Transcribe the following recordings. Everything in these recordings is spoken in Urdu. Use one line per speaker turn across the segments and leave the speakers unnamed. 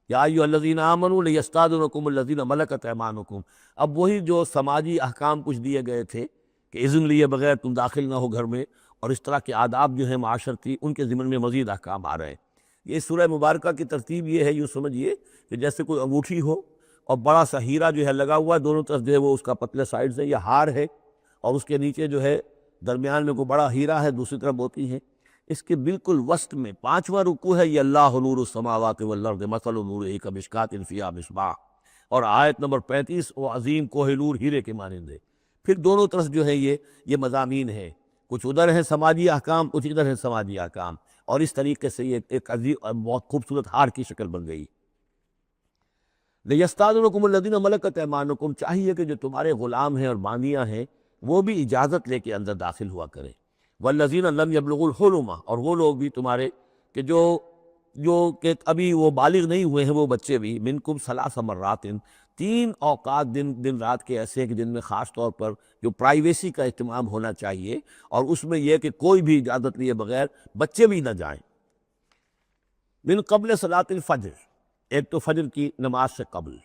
یا ایھا الذین آمنوا لیستاذنکم الذین ملکت ایمانکم۔ اب وہی جو سماجی احکام کچھ دیے گئے تھے کہ اذن لیے بغیر تم داخل نہ ہو گھر میں، اور اس طرح کے آداب جو ہیں معاشرتی، ان کے ضمن میں مزید احکام آ رہے ہیں۔ یہ سورہ مبارکہ کی ترتیب یہ ہے، یوں سمجھیے کہ جیسے کوئی انگوٹھی ہو اور بڑا سا ہیرا جو ہے لگا ہوا ہے، دونوں طرف جو ہے وہ اس کا پتلے سائڈ سے، یہ ہار ہے، اور اس کے نیچے جو ہے درمیان میں کوئی بڑا ہیرا ہے، دوسری طرف موتی ہے۔ اس کے بالکل وسط میں 5واں رکوع ہے، یہ اللہ نور السماوات والارض مثل نورہ کمشکاۃ فیہا مصباح، اور آیت نمبر 35 وہ عظیم کوہ نور ہیرے کے مانند ہے۔ پھر دونوں طرف جو ہے یہ مضامین ہیں، کچھ ادھر ہیں سماجی احکام، کچھ ادھر ہیں سماجی احکام، اور اس طریقے سے یہ ایک عظیم بہت خوبصورت ہار کی شکل بن گئی۔ لیستاذنکم الذین ملکت ایمانکم، چاہیے کہ جو تمہارے غلام ہیں اور باندیاں ہیں وہ بھی اجازت لے کے اندر داخل ہوا کریں۔ والذین لم یبلغوا الحلم، اور وہ لوگ بھی تمہارے کہ جو کہ ابھی وہ بالغ نہیں ہوئے ہیں، وہ بچے بھی، منکم ثلاث مرات، 3 اوقات دن رات کے ایسے ہیں کہ جن میں خاص طور پر جو پرائیویسی کا اہتمام ہونا چاہیے، اور اس میں یہ کہ کوئی بھی اجازت لیے بغیر بچے بھی نہ جائیں۔ من قبل صلاۃ الفجر، ایک تو فجر کی نماز سے قبل،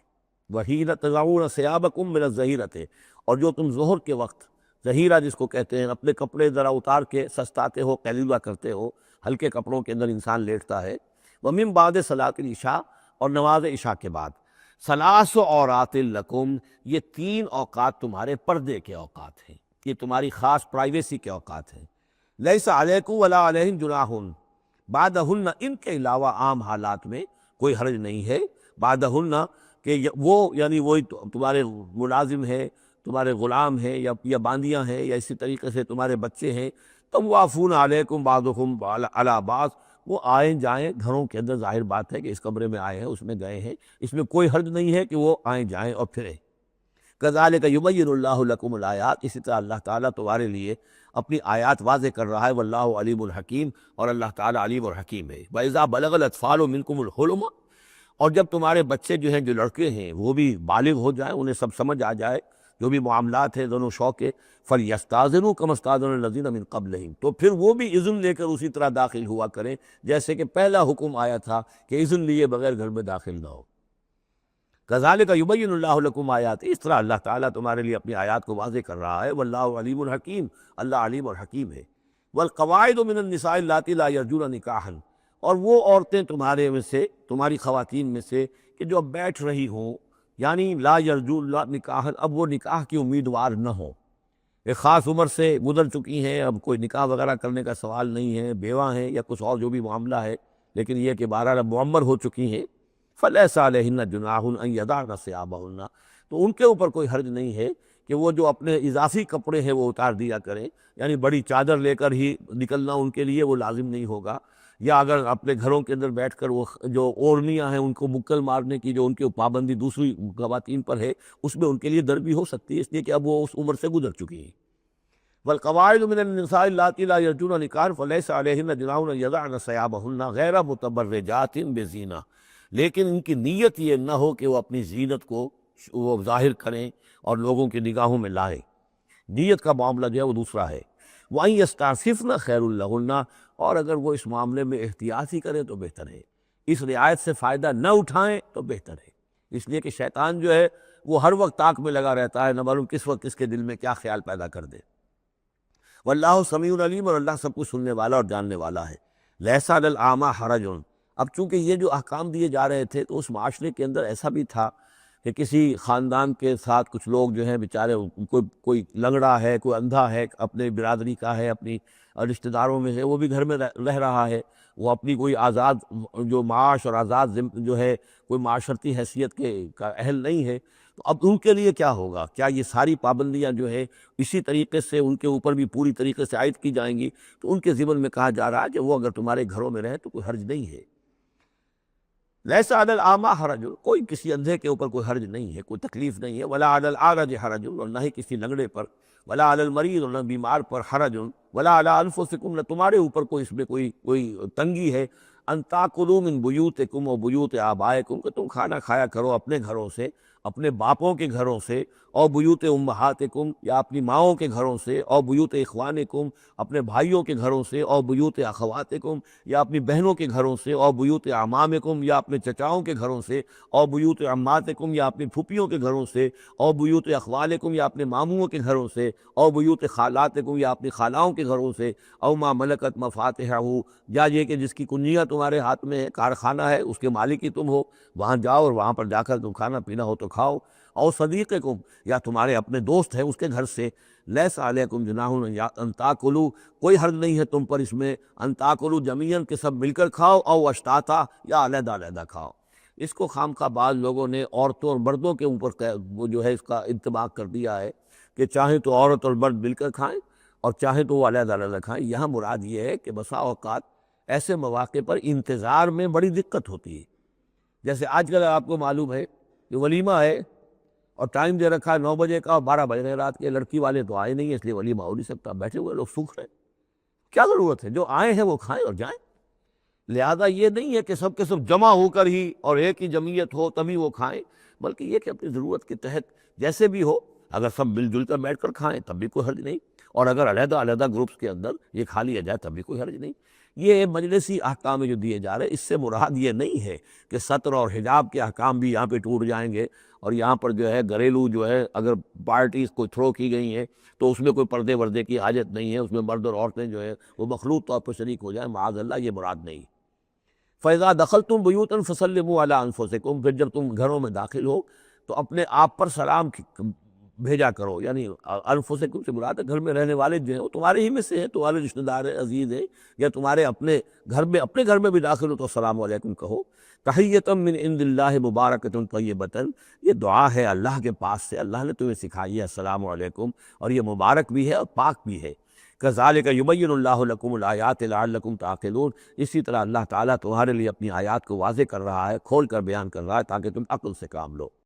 وحین تضعون ثیابکم من الظہیرۃ، اور جو تم ظہر کے وقت، ظہیرہ جس کو کہتے ہیں، اپنے کپڑے ذرا اتار کے سستاتے ہو، قیلولہ کرتے ہو، ہلکے کپڑوں کے اندر انسان لیٹتا ہے۔ ومن بعد صلاۃ العشاء، اور نماز عشاء کے بعد۔ ثلاث عورات لکم، یہ 3 اوقات تمہارے پردے کے اوقات ہیں، یہ تمہاری خاص پرائیویسی کے اوقات ہیں۔ لیس علیکم ولا علیہن جناح بعدہن، ان کے علاوہ عام حالات میں کوئی حرج نہیں ہے، بعدہن کہ وہ یعنی وہی تمہارے ملازم ہے، تمہارے غلام ہیں، یا باندیاں ہیں، یا اسی طریقے سے تمہارے بچے ہیں، طوافون علیکم بعضکم علی بعض، وہ آئیں جائیں گھروں کے اندر، ظاہر بات ہے کہ اس کمرے میں آئے ہیں، اس میں گئے ہیں، اس میں کوئی حرج نہیں ہے کہ وہ آئیں جائیں اور پھریں۔ کذالک یبین اللہ لکم الآیات، اسی طرح اللہ تعالیٰ تمہارے لیے اپنی آیات واضح کر رہا ہے، واللہ علیم الحکیم، اور اللہ تعالیٰ علیم اور حکیم ہے۔ وَإِذَا بَلَغَ الْأَطْفَالُ مِنْكُمُ الْحُلُمَ، اور جب تمہارے بچے جو ہیں، جو لڑکے ہیں، وہ بھی بالغ ہو جائیں، انہیں سب سمجھ آ جائے، جو بھی معاملات ہیں دونوں شوق کے، فَلْيَسْتَأْذِنُوا كَمَا اسْتَأْذَنَ الَّذِينَ مِنْ قَبْلِهِمْ، تو پھر وہ بھی اذن لے کر اسی طرح داخل ہوا کریں جیسے کہ پہلا حکم آیا تھا کہ اذن لیے بغیر گھر میں داخل نہ ہو۔ کذالک یبین اللہ لکم آیات، اس طرح اللہ تعالیٰ تمہارے لیے اپنی آیات کو واضح کر رہا ہے، واللہ علیم الحکیم، اللہ علیم اور حکیم ہے۔ والقواعد من النساء اللاتی لا یرجون نکاحا، اور وہ عورتیں تمہارے میں سے، تمہاری خواتین میں سے کہ جو اب بیٹھ رہی ہوں، یعنی لا یرجون نکاحا، اب وہ نکاح کی امیدوار نہ ہوں، ایک خاص عمر سے گزر چکی ہیں، اب کوئی نکاح وغیرہ کرنے کا سوال نہیں ہے، بیوہ ہیں یا کچھ اور جو بھی معاملہ ہے، لیکن یہ کہ بہرحال اب معمر ہو چکی ہیں، فَلَيْسَ عَلَيْهِنَّ جُنَاحٌ أَن يَضَعْنَ ثِيَابَهُنَّ، تو ان کے اوپر کوئی حرج نہیں ہے کہ وہ جو اپنے اضافی کپڑے ہیں وہ اتار دیا کریں، یعنی بڑی چادر لے کر ہی نکلنا ان کے لیے وہ لازم نہیں ہوگا، یا اگر اپنے گھروں کے اندر بیٹھ کر وہ جو اوڑھنیاں ہیں ان کو مکل مارنے کی جو ان کی پابندی دوسری خواتین پر ہے، اس میں ان کے لیے در بھی ہو سکتی ہے، اس لیے کہ اب وہ اس عمر سے گزر چکی ہیں۔ والقواعد من النساء اللاتی لا یرجون نکاحا فلیس علیہن جناح ان یضعن ثیابہن غیر متبرجات بزینہ، لیکن ان کی نیت یہ نہ ہو کہ وہ اپنی زینت کو وہ ظاہر کریں اور لوگوں کی نگاہوں میں لائیں، نیت کا معاملہ جو ہے وہ دوسرا ہے۔ وَأَن يَسْتَعْفِفْنَ خَيْرٌ لَهُنَّ، اور اگر وہ اس معاملے میں احتیاط ہی کریں تو بہتر ہے، اس رعایت سے فائدہ نہ اٹھائیں تو بہتر ہے، اس لیے کہ شیطان جو ہے وہ ہر وقت طاق میں لگا رہتا ہے، نہ معلوم کس وقت کس کے دل میں کیا خیال پیدا کر دے۔ واللہ سمیع علیم، اور اللہ سب کچھ سننے والا اور جاننے والا ہے۔ لیس علی الاعمی حرج، اب چونکہ یہ جو احکام دیے جا رہے تھے تو اس معاشرے کے اندر ایسا بھی تھا کہ کسی خاندان کے ساتھ کچھ لوگ جو ہیں بیچارے، کوئی لنگڑا ہے، کوئی اندھا ہے، اپنے برادری کا ہے، اپنی رشتہ داروں میں ہے، وہ بھی گھر میں رہ رہا ہے، وہ اپنی کوئی آزاد جو معاش اور آزاد جو ہے کوئی معاشرتی حیثیت کا اہل نہیں ہے، تو اب ان کے لیے کیا ہوگا؟ کیا یہ ساری پابندیاں جو ہے اسی طریقے سے ان کے اوپر بھی پوری طریقے سے عائد کی جائیں گی؟ تو ان کے ضمن میں کہا جا رہا ہے کہ وہ اگر تمہارے گھروں میں رہے تو کوئی حرج نہیں ہے۔ لیس علی الاعمی حرج، کوئی کسی اندھے کے اوپر کوئی حرج نہیں ہے، کوئی تکلیف نہیں ہے، ولا علی الاعرج حرج، اور نہ ہی کسی لنگڑے پر، ولا علی المریض، اور نہ بیمار پر حرج، ولا علی انفسکم، نہ تمہارے اوپر کوئی اس میں کوئی تنگی ہے، ان تاکلوا من بیوتکم و بیوت آبائکم، کہ تم کھانا کھایا کرو اپنے گھروں سے اپنے باپوں کے گھروں سے، اور بیوت امہاتکم یا اپنی ماؤں کے گھروں سے، اور بیوت اخوانکم اپنے بھائیوں کے گھروں سے، اور بیوت اخواتکم یا اپنی بہنوں کے گھروں سے، اور بیوت اعمامکم یا اپنے چچاؤں کے گھروں سے، اور بیوت عماتکم یا اپنی پھوپھیوں کے گھروں سے، اور بیوت اخوالکم یا اپنے ماموؤں کے گھروں سے، اور بیوت خالاتکم یا اپنی خالاؤں کے گھروں سے، او ما ملکت مفاتحہ یا یہ کہ جس کی کنجیاں تمہارے ہاتھ میں ہے، کارخانہ ہے، اس کے مالک ہی تم ہو، وہاں جاؤ اور وہاں پر جا کر تم کھانا پینا ہو تو کھاؤ، اور صدیقکم یا تمہارے اپنے دوست ہیں اس کے گھر سے، لیس علیکم جناح ان تاکلوا کوئی حرج نہیں ہے تم پر اس میں، ان تاکلوا جمیعا کہ سب مل کر کھاؤ، او اشتاتا یا علیحدہ علیحدہ کھاؤ۔ اس کو خواہ بعض لوگوں نے عورتوں اور مردوں کے اوپر وہ جو ہے اس کا انطباق کر دیا ہے کہ چاہیں تو عورت اور مرد مل کر کھائیں اور چاہیں تو وہ علیحدہ علیحدہ کھائیں۔ یہاں مراد یہ ہے کہ بسا اوقات ایسے مواقع پر انتظار میں بڑی دقت ہوتی ہے، جیسے آج کل آپ کو معلوم ہے کہ ولیمہ ہے اور ٹائم دے رکھا ہے 9 بجے کا اور 12 بج رہے ہیں رات کے، لڑکی والے تو آئے نہیں ہیں اس لیے ولیمہ ہو نہیں سکتا، بیٹھے ہوئے لوگ سوکھ رہے ہیں، کیا ضرورت ہے؟ جو آئے ہیں وہ کھائیں اور جائیں۔ لہذا یہ نہیں ہے کہ سب کے سب جمع ہو کر ہی اور ایک ہی جمعیت ہو تبھی وہ کھائیں، بلکہ یہ کہ اپنی ضرورت کے تحت جیسے بھی ہو، اگر سب مل جل کر بیٹھ کر کھائیں تب بھی کوئی حرج نہیں، اور اگر علیحدہ علیحدہ گروپس کے اندر یہ کھا لیا جائے تب بھی کوئی حرج نہیں۔ یہ مجلسی احکام جو دیے جا رہے ہیں اس سے مراد یہ نہیں ہے کہ سطر اور حجاب کے احکام بھی یہاں پہ ٹوٹ جائیں گے، اور یہاں پر جو ہے گھریلو جو ہے اگر پارٹیز کوئی تھرو کی گئی ہیں تو اس میں کوئی پردے وردے کی حاجت نہیں ہے، اس میں مرد اور عورتیں جو ہے وہ مخلوط طور پر شریک ہو جائیں، معاذ اللہ، یہ مراد نہیں۔ فَإِذَا دَخَلْتُمْ بُيُوتًا فَسَلِّمُوا عَلَىٰ أَنفُسِكُمْ پھر جب تم گھروں میں داخل ہو تو اپنے آپ پر سلام بھیجا کرو، یعنی انفسکم سے مراد ہے گھر میں رہنے والے جو ہیں وہ تمہارے ہی میں سے ہیں، تمہارے رشتہ دار ہیں، عزیز ہیں، یا تمہارے اپنے گھر میں بھی داخل ہو تو السلام علیکم کہو۔ تحیۃ من عند اللہ مبارکۃ طیبۃ، یہ دعا ہے اللہ کے پاس سے، اللہ نے تمہیں سکھائی ہے السلام علیکم، اور یہ مبارک بھی ہے اور پاک بھی ہے۔ کذالک یبین اللہ لکم الآیات لعلکم تعقلون، اسی طرح اللہ تعالیٰ تمہارے لیے اپنی آیات کو واضح کر رہا ہے، کھول کر بیان کر رہا ہے تاکہ تم عقل سے کام لو۔